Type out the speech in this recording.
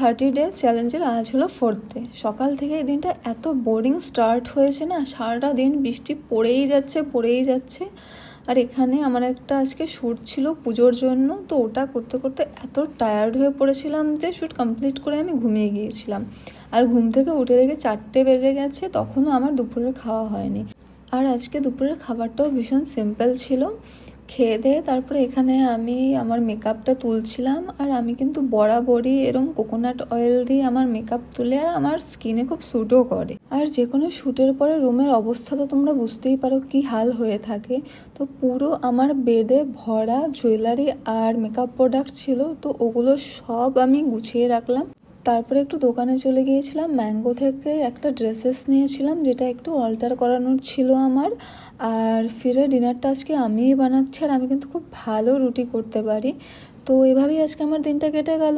30 day চ্যালেঞ্জের আজ হলো 4th ডে। সকাল থেকে এই দিনটা এত বোরিং স্টার্ট হয়েছে না, সারাটা দিন বৃষ্টি পড়েই যাচ্ছে। আর এখানে আমার একটা আজকে শ্যুট ছিল পুজোর জন্য, তো ওটা করতে করতে এত টায়ার্ড হয়ে পড়েছিলাম যে শ্যুট কমপ্লিট করে আমি ঘুমিয়ে গিয়েছিলাম। আর ঘুম থেকে উঠে দেখে 4টে বেজে গেছে, তখনও আমার দুপুরের খাওয়া হয়নি। আর আজকে দুপুরের খাবারটাও ভীষণ সিম্পল ছিল। খেয়ে দিয়ে তারপরে এখানে আমি আমার মেকআপটা তুলছিলাম। আর আমি কিন্তু বরাবরই এরকম কোকোনাট অয়েল দিয়ে আমার মেকআপ তুলে, আর আমার স্কিনে খুব স্যুটও করে। আর যে কোনো শ্যুটের পরে রুমের অবস্থা তো তোমরা বুঝতেই পারো কি হাল হয়ে থাকে। তো পুরো আমার বেডে ভরা জুয়েলারি আর মেকআপ প্রোডাক্ট ছিল, তো ওগুলো সব আমি গুছিয়ে রাখলাম। তারপরে একটু দোকানে চলে গিয়েছিলাম, ম্যাঙ্গো থেকে একটা ড্রেসেস নিয়েছিলাম যেটা একটু অল্টার করানোর ছিল আমার। আর ফিরে ডিনারটা আজকে আমিই বানাচ্ছি, আর আমি কিন্তু খুব ভালো রুটি করতে পারি। তো এভাবেই আজকে আমার দিনটা কেটে গেল।